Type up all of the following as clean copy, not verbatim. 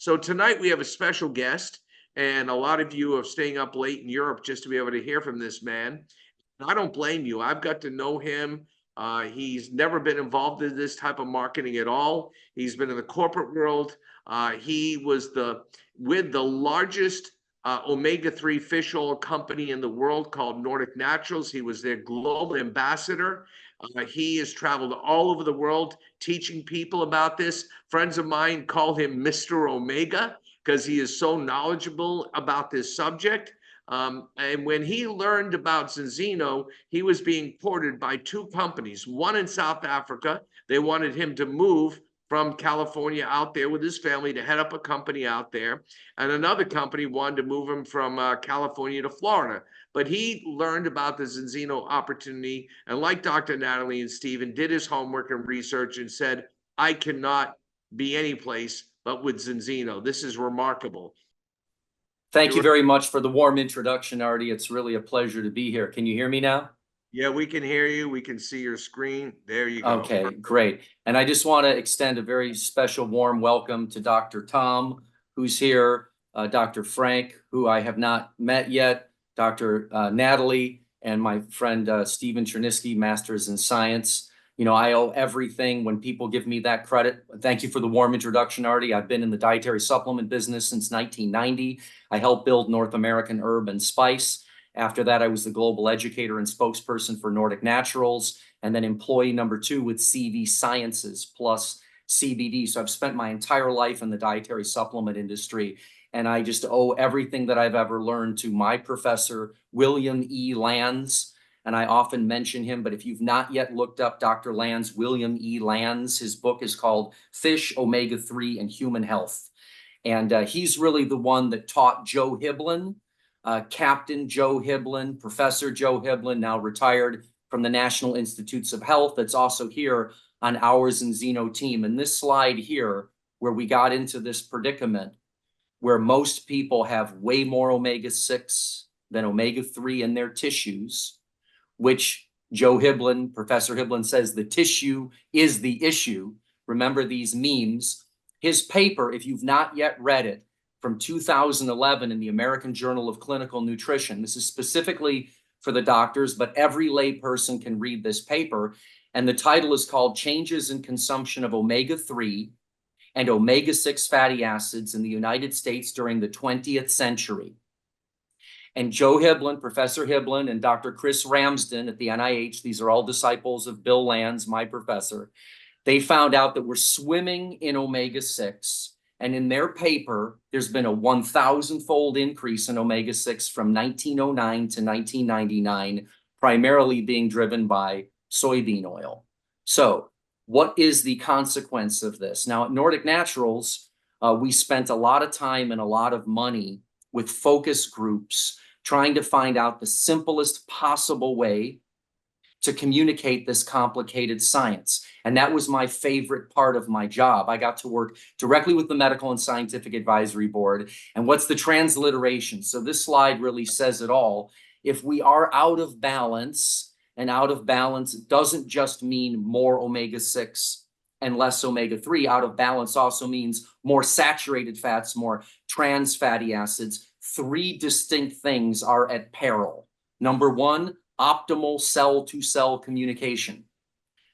So tonight we have a special guest, and a lot of you are staying up late in Europe just to be able to hear from this man. And I don't blame you. I've got to know him. He's never been involved in this type of marketing at all. He's been in the corporate world. He was with the largest omega-3 fish oil company in the world called Nordic Naturals. He was their global ambassador. He has traveled all over the world teaching people about this. Friends of mine call him Mr. Omega because he is so knowledgeable about this subject. And when he learned about Zinzino, he was being courted by two companies, one in South Africa. They wanted him to move from California out there with his family to head up a company out there. And another company wanted to move him from California to Florida. But he learned about the Zinzino opportunity, and like Dr. Natalie and Stephen, did his homework and research and said, I cannot be any place but with Zinzino. This is remarkable. Thank you very much for the warm introduction, Artie. It's really a pleasure to be here. Can you hear me now? Yeah, we can hear you. We can see your screen. There you go. Okay, great. And I just want to extend a very special warm welcome to Dr. Tom, who's here, Dr. Frank, who I have not met yet, Dr. Natalie, and my friend Stephen Chernisky, Masters in Science. You know, I owe everything when people give me that credit. Thank you for the warm introduction, Artie. I've been in the dietary supplement business since 1990. I helped build North American Herb and Spice. After that, I was the global educator and spokesperson for Nordic Naturals, and then employee number 2 with CV Sciences plus CBD. So I've spent my entire life in the dietary supplement industry, and I just owe everything that I've ever learned to my professor, William E. Lands. And I often mention him, but if you've not yet looked up Dr. Lands, William E. Lands, his book is called Fish, Omega-3, and Human Health. And he's really the one that taught Joe Hibbelin, Captain Joe Hibbelin, Professor Joe Hibbelin, now retired from the National Institutes of Health, that's also here on our Zinzino team. And this slide here, where we got into this predicament, where most people have way more omega-6 than omega-3 in their tissues, which Joe Hibbelin, Professor Hibbelin says the tissue is the issue. Remember these memes. His paper, if you've not yet read it, from 2011 in the American Journal of Clinical Nutrition. This is specifically for the doctors, but every lay person can read this paper. And the title is called Changes in Consumption of Omega-3 and Omega-6 Fatty Acids in the United States During the 20th Century. And Joe Hibbelin, Professor Hibbelin, and Dr. Chris Ramsden at the NIH, these are all disciples of Bill Lands, my professor, they found out that we're swimming in omega-6. And in their paper, there's been a 1,000-fold increase in omega-6 from 1909 to 1999, primarily being driven by soybean oil. So what is the consequence of this? Now, at Nordic Naturals, we spent a lot of time and a lot of money with focus groups trying to find out the simplest possible way to communicate this complicated science. And that was my favorite part of my job. I got to work directly with the Medical and Scientific Advisory Board. And what's the transliteration? So this slide really says it all. If we are out of balance, and out of balance doesn't just mean more omega-6 and less omega-3. Out of balance also means more saturated fats, more trans fatty acids. 3 distinct things are at peril. Number 1, optimal cell-to-cell communication.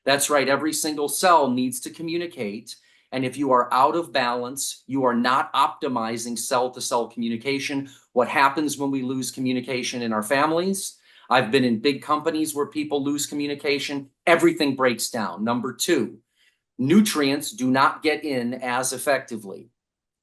That's right, every single cell needs to communicate. And if you are out of balance, you are not optimizing cell-to-cell communication. What happens when we lose communication in our families? I've been in big companies where people lose communication. Everything breaks down. Number 2, nutrients do not get in as effectively.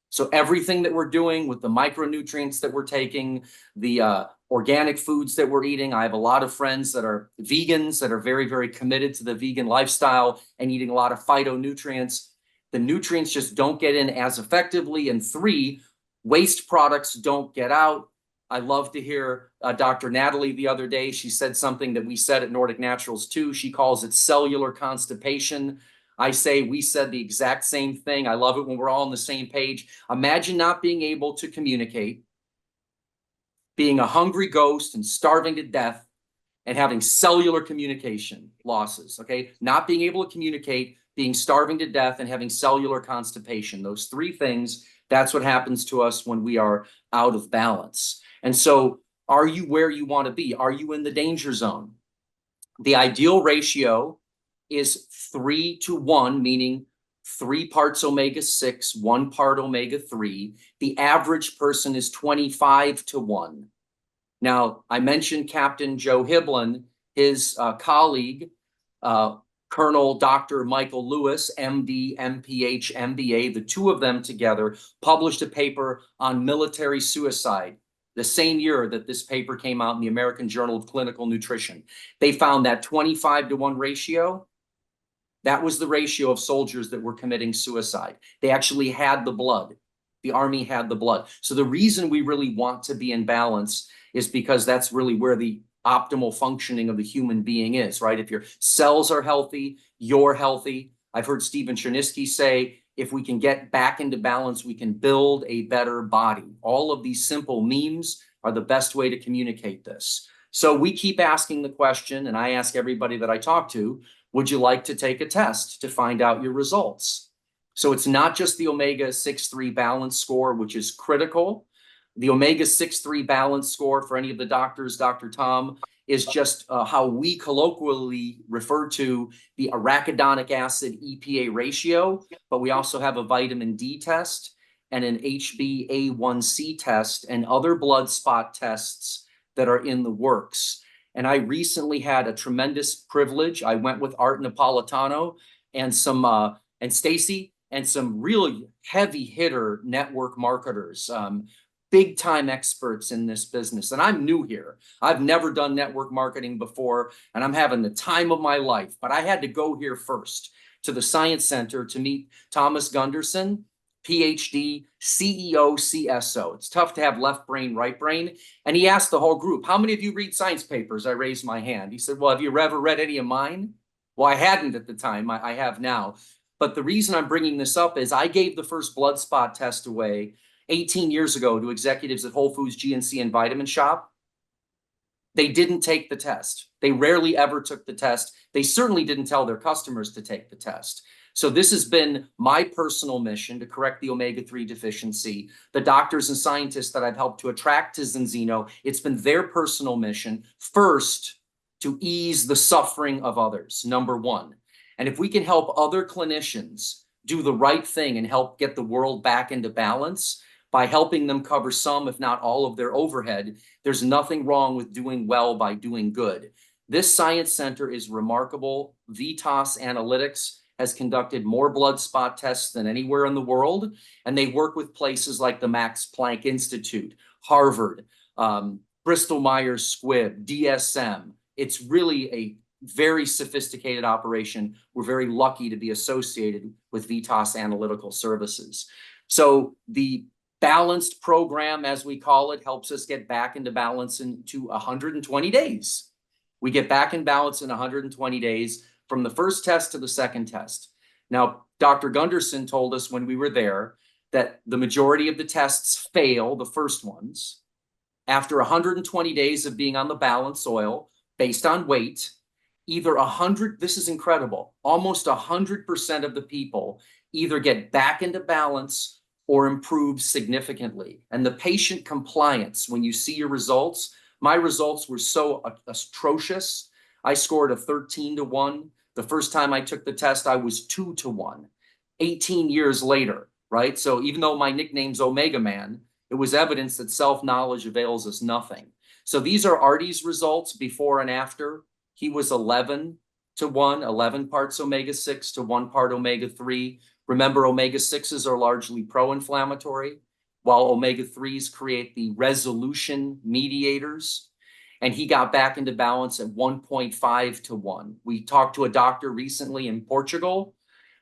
So everything that we're doing with the micronutrients that we're taking, the organic foods that we're eating. I have a lot of friends that are vegans that are very, very committed to the vegan lifestyle and eating a lot of phytonutrients. The nutrients just don't get in as effectively. And 3, waste products don't get out. I love to hear Dr. Natalie the other day. She said something that we said at Nordic Naturals too. She calls it cellular constipation. I say we said the exact same thing. I love it when we're all on the same page. Imagine not being able to communicate, being a hungry ghost and starving to death and having cellular communication losses, okay? Not being able to communicate, being starving to death and having cellular constipation. Those 3 things That's what happens to us when we are out of balance. And so, are you where you want to be? Are you in the danger zone? The ideal ratio is 3 to 1, meaning 3 parts omega-6, 1 part omega-3. The average person is 25 to 1. Now, I mentioned Captain Joe Hiblin, his colleague, Colonel Dr. Michael Lewis, MD, MPH, MBA, the two of them together published a paper on military suicide the same year that this paper came out in the American Journal of Clinical Nutrition. They found that 25 to 1 ratio, that was the ratio of soldiers that were committing suicide. They actually had the blood. The Army had the blood. So the reason we really want to be in balance is because that's really where the optimal functioning of the human being is, right? If your cells are healthy, you're healthy. I've heard Stephen Chernisky say, if we can get back into balance, we can build a better body. All of these simple memes are the best way to communicate this. So we keep asking the question, and I ask everybody that I talk to, would you like to take a test to find out your results? So it's not just the omega-6-3 balance score, which is critical. The omega-6-3 balance score, for any of the doctors, Dr. Tom, is just how we colloquially refer to the arachidonic acid EPA ratio, but we also have a vitamin D test and an HbA1c test and other blood spot tests that are in the works. And I recently had a tremendous privilege. I went with Art Napolitano and Stacy and some really heavy hitter network marketers, big time experts in this business. And I'm new here. I've never done network marketing before, and I'm having the time of my life. But I had to go here first to the Science Center to meet Thomas Gunderson, PhD, CEO, CSO. It's tough to have left brain, right brain. And he asked the whole group, how many of you read science papers? I raised my hand. He said, well, have you ever read any of mine? Well, I hadn't at the time. I have now. But the reason I'm bringing this up is I gave the first blood spot test away 18 years ago to executives at Whole Foods, GNC, and Vitamin Shop. They didn't take the test. They rarely ever took the test. They certainly didn't tell their customers to take the test. So this has been my personal mission to correct the omega-3 deficiency. The doctors and scientists that I've helped to attract to Zinzino, it's been their personal mission first to ease the suffering of others, number one. And if we can help other clinicians do the right thing and help get the world back into balance, by helping them cover some, if not all, of their overhead, there's nothing wrong with doing well by doing good. This science center is remarkable. Vitas Analytics has conducted more blood spot tests than anywhere in the world, and they work with places like the Max Planck Institute, Harvard, Bristol Myers Squibb, DSM. It's really a very sophisticated operation. We're very lucky to be associated with Vitas Analytical Services. So the balanced program, as we call it, helps us get back into balance into 120 days. We get back in balance in 120 days from the first test to the second test. Now, Dr. Gunderson told us when we were there that the majority of the tests fail, the first ones. After 120 days of being on the balance oil, based on weight, either 100, this is incredible, almost 100% of the people either get back into balance or improve significantly. And the patient compliance, when you see your results, my results were so atrocious. I scored a 13-to-1. The first time I took the test, I was 2-to-1, 18 years later, right? So even though my nickname's Omega Man, it was evidence that self-knowledge avails us nothing. So these are Artie's results before and after. He was 11-to-1, 11 parts omega-6 to 1 part omega-3. Remember, omega-6s are largely pro-inflammatory, while omega-3s create the resolution mediators. And he got back into balance at 1.5-to-1. We talked to a doctor recently in Portugal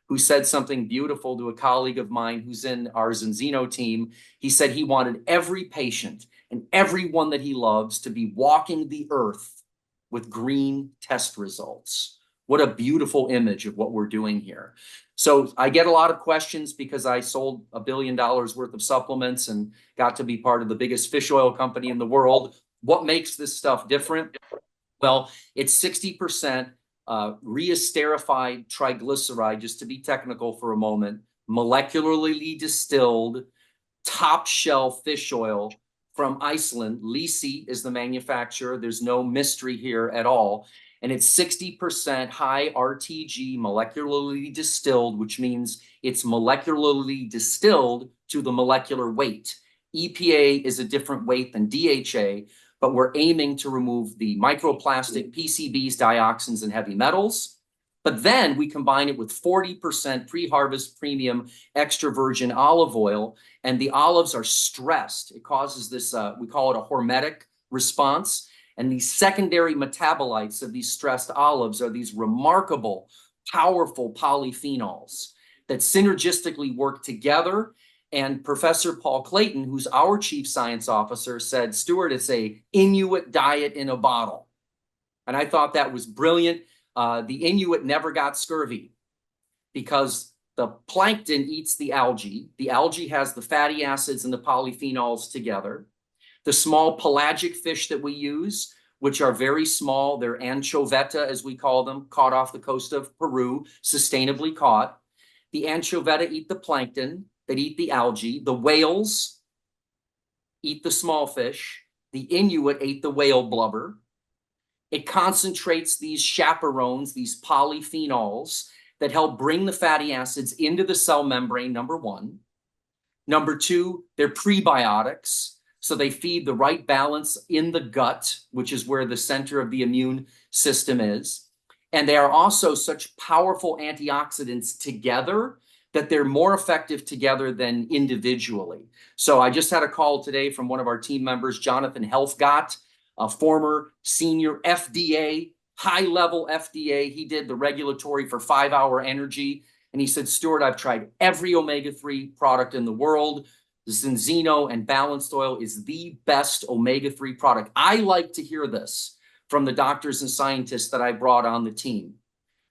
who said something beautiful to a colleague of mine who's in our Zinzino team. He said he wanted every patient and everyone that he loves to be walking the earth with green test results. What a beautiful image of what we're doing here. So I get a lot of questions because I sold $1 billion worth of supplements and got to be part of the biggest fish oil company in the world. What makes this stuff different? Well, it's 60% reesterified triglyceride, just to be technical for a moment, molecularly distilled top shelf fish oil from Iceland. Lisi is the manufacturer. There's no mystery here at all. And it's 60% high RTG, molecularly distilled, which means it's molecularly distilled to the molecular weight. EPA is a different weight than DHA, but we're aiming to remove the microplastic, PCBs, dioxins, and heavy metals. But then we combine it with 40% pre-harvest premium extra virgin olive oil, and the olives are stressed. It causes this, we call it a hormetic response. And these secondary metabolites of these stressed olives are these remarkable, powerful polyphenols that synergistically work together. And Professor Paul Clayton, who's our chief science officer, said, Stuart, it's a Inuit diet in a bottle. And I thought that was brilliant. The Inuit never got scurvy because the plankton eats the algae. The algae has the fatty acids and the polyphenols together. The small pelagic fish that we use, which are very small, they're anchoveta, as we call them, caught off the coast of Peru, sustainably caught. The anchoveta eat the plankton, that eat the algae. The whales eat the small fish. The Inuit ate the whale blubber. It concentrates these chaperones, these polyphenols that help bring the fatty acids into the cell membrane, number one. Number two, they're prebiotics. So they feed the right balance in the gut, which is where the center of the immune system is. And they are also such powerful antioxidants together that they're more effective together than individually. So I just had a call today from one of our team members, Jonathan Helfgott, a former senior FDA, high-level FDA. He did the regulatory for 5 Hour Energy. And he said, Stuart, I've tried every omega-3 product in the world. Zinzino and balanced oil is the best omega-3 product. I like to hear this from the doctors and scientists that I brought on the team.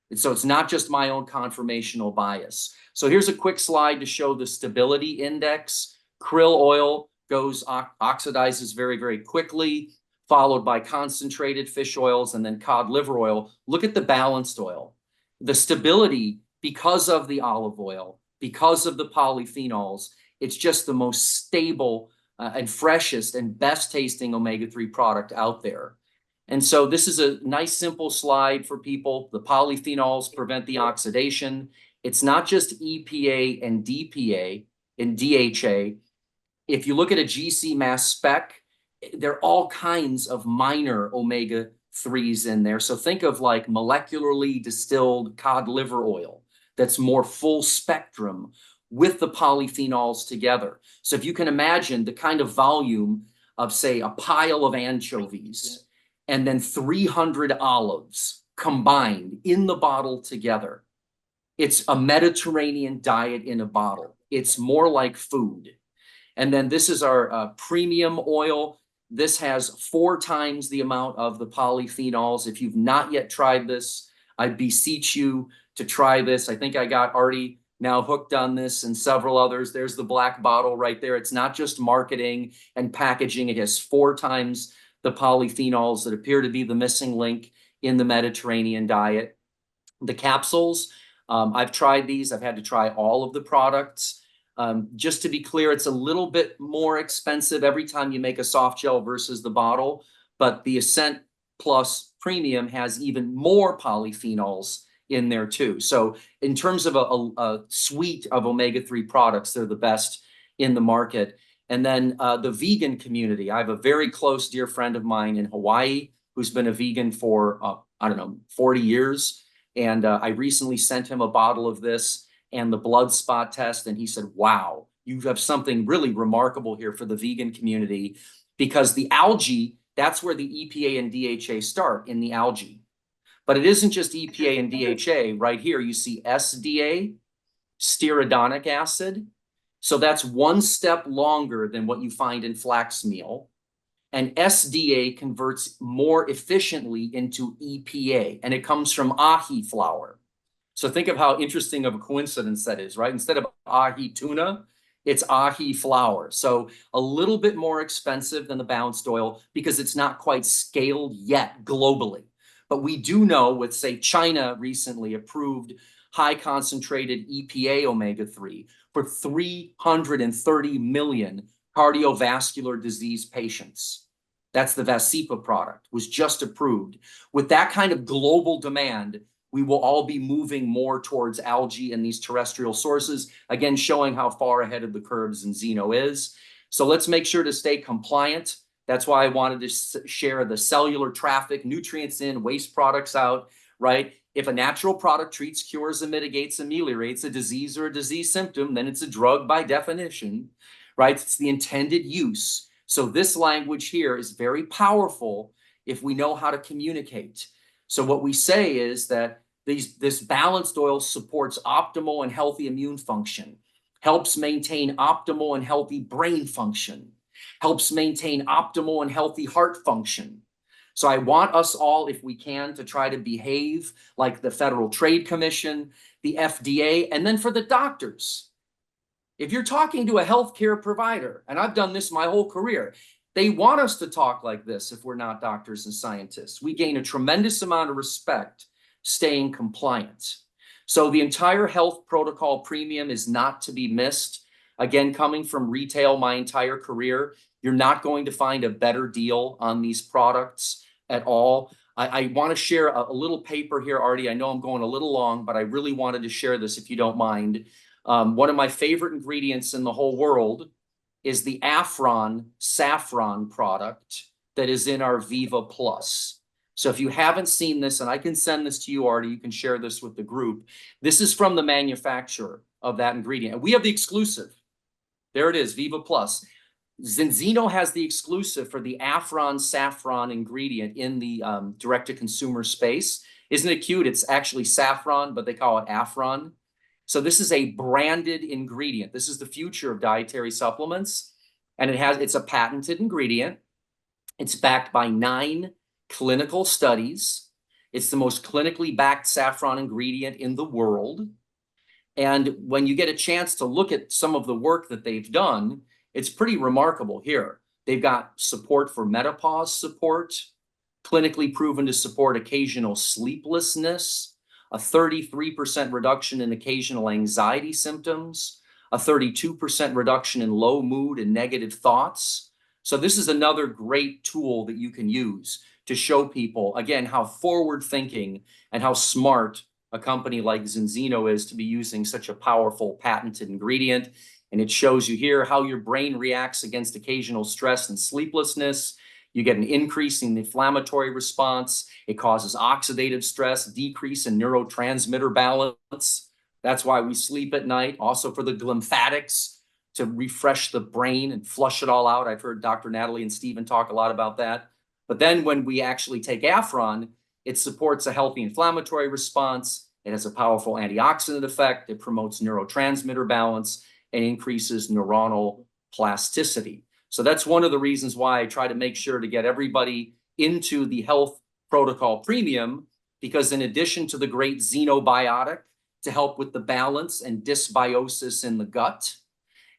And so it's not just my own confirmational bias. So here's a quick slide to show the stability index. Krill oil oxidizes very, very quickly, followed by concentrated fish oils and then cod liver oil. Look at the balanced oil. The stability, because of the olive oil, because of the polyphenols, it's just the most stable and freshest and best tasting omega-3 product out there. And so this is a nice, simple slide for people. The polyphenols prevent the oxidation. It's not just EPA and DPA and DHA. If you look at a GC mass spec, there are all kinds of minor omega-3s in there. So think of like molecularly distilled cod liver oil that's more full spectrum with the polyphenols together. So if you can imagine the kind of volume of, say, a pile of anchovies and then 300 olives combined in the bottle together, it's a Mediterranean diet in a bottle. It's more like food. And then this is our premium oil. This has 4 times the amount of the polyphenols. If you've not yet tried this, I beseech you to try this. I think I got Artie now hooked on this and several others. There's the black bottle right there. It's not just marketing and packaging. It has 4 times the polyphenols that appear to be the missing link in the Mediterranean diet. The capsules, I've tried these. I've had to try all of the products. Just to be clear, it's a little bit more expensive every time you make a soft gel versus the bottle, but the Ascent Plus Premium has even more polyphenols in there too. So in terms of a suite of omega-3 products, they're the best in the market. And then the vegan community. I have a very close dear friend of mine in Hawaii who's been a vegan for, 40 years. And I recently sent him a bottle of this and the blood spot test. And he said, wow, you have something really remarkable here for the vegan community, because the algae, that's where the EPA and DHA start, in the algae. But it isn't just EPA and DHA. Right here, you see SDA, stearidonic acid. So that's 1 step longer than what you find in flax meal. And SDA converts more efficiently into EPA, and it comes from ahi flour. So think of how interesting of a coincidence that is, right? Instead of ahi tuna, it's ahi flour. So a little bit more expensive than the balanced oil because it's not quite scaled yet globally. But we do know with, say, China recently approved high concentrated EPA omega-3 for 330 million cardiovascular disease patients. That's the Vasipa product, was just approved. With that kind of global demand, we will all be moving more towards algae and these terrestrial sources, again, showing how far ahead of the curve Zinzino is. So let's make sure to stay compliant. That's why I wanted to share the cellular traffic, nutrients in, waste products out, right? If a natural product treats, cures, and mitigates, ameliorates a disease or a disease symptom, then it's a drug by definition, right? It's the intended use. So this language here is very powerful if we know how to communicate. So what we say is that this balanced oil supports optimal and healthy immune function, helps maintain optimal and healthy brain function, helps maintain optimal and healthy heart function. So I want us all, if we can, to try to behave like the Federal Trade Commission, the FDA, and then for the doctors. If you're talking to a healthcare provider, and I've done this my whole career, they want us to talk like this if we're not doctors and scientists. We gain a tremendous amount of respect staying compliant. So the entire health protocol premium is not to be missed. Again, coming from retail my entire career, you're not going to find a better deal on these products at all. I want to share a little paper here, Artie. I know I'm going a little long, but I really wanted to share this if you don't mind. One of my favorite ingredients in the whole world is the saffron product that is in our Viva Plus. So if you haven't seen this, and I can send this to you, Artie, you can share this with the group. This is from the manufacturer of that ingredient. And we have the exclusive. There it is, Viva Plus. Zinzino has the exclusive for the saffron ingredient in the direct-to-consumer space. Isn't it cute? It's actually saffron, but they call it Afron. So this is a branded ingredient. This is the future of dietary supplements. And it's a patented ingredient. It's backed by 9 clinical studies. It's the most clinically backed saffron ingredient in the world. And when you get a chance to look at some of the work that they've done, it's pretty remarkable here. They've got support for menopause support, clinically proven to support occasional sleeplessness, a 33% reduction in occasional anxiety symptoms, a 32% reduction in low mood and negative thoughts. So this is another great tool that you can use to show people, again, how forward-thinking and how smart a company like Zinzino is to be using such a powerful patented ingredient. And it shows you here how your brain reacts against occasional stress and sleeplessness. You get an increase in the inflammatory response. It causes oxidative stress, decrease in neurotransmitter balance. That's why we sleep at night. Also for the lymphatics, to refresh the brain and flush it all out. I've heard Dr. Natalie and Stephen talk a lot about that. But then when we actually take Afron, it supports a healthy inflammatory response. It has a powerful antioxidant effect. It promotes neurotransmitter balance and increases neuronal plasticity. So that's one of the reasons why I try to make sure to get everybody into the health protocol premium, because in addition to the great xenobiotic to help with the balance and dysbiosis in the gut,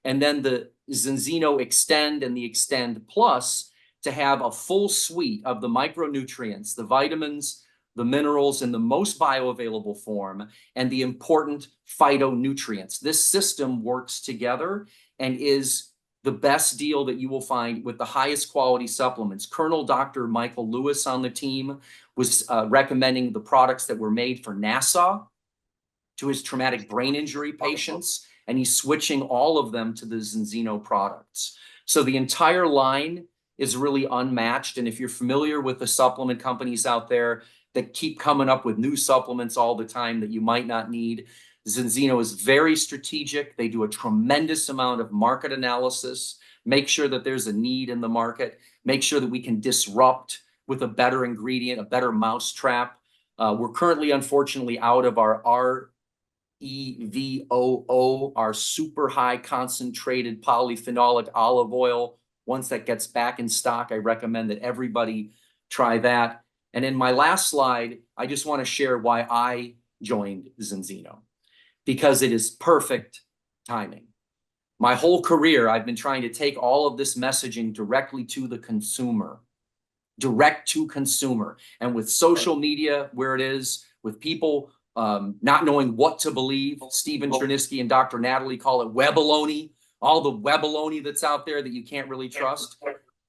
and then the Zinzino Extend and the Extend Plus to have a full suite of the micronutrients, the vitamins, the minerals in the most bioavailable form, and the important phytonutrients. This system works together and is the best deal that you will find with the highest quality supplements. Colonel Dr. Michael Lewis on the team was recommending the products that were made for NASA to his traumatic brain injury patients, and he's switching all of them to the Zinzino products. So the entire line is really unmatched. And if you're familiar with the supplement companies out there that keep coming up with new supplements all the time that you might not need, Zinzino is very strategic. They do a tremendous amount of market analysis, make sure that there's a need in the market, make sure that we can disrupt with a better ingredient, a better mousetrap. We're currently, unfortunately, out of our REVOO, our super high concentrated polyphenolic olive oil. Once that gets back in stock, I recommend that everybody try that. And in my last slide, I just want to share why I joined Zinzino, because it is perfect timing. My whole career, I've been trying to take all of this messaging directly to the consumer, direct to consumer. And with social media where it is, with people not knowing what to believe. Stephen Chernisky and Dr. Natalie call it webaloney, all the webaloney that's out there that you can't really trust.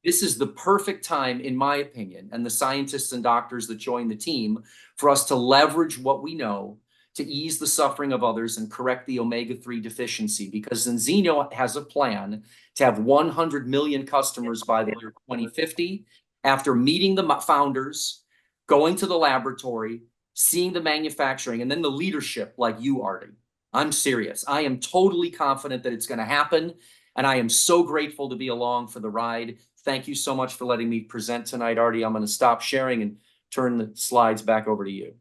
This is the perfect time, in my opinion, and the scientists and doctors that join the team, for us to leverage what we know to ease the suffering of others and correct the omega-3 deficiency, because Zinzino has a plan to have 100 million customers by the year 2050 after meeting the founders, going to the laboratory, seeing the manufacturing, and then the leadership like you, Artie. I'm serious. I am totally confident that it's going to happen, and I am so grateful to be along for the ride. Thank you so much for letting me present tonight, Artie. I'm going to stop sharing and turn the slides back over to you.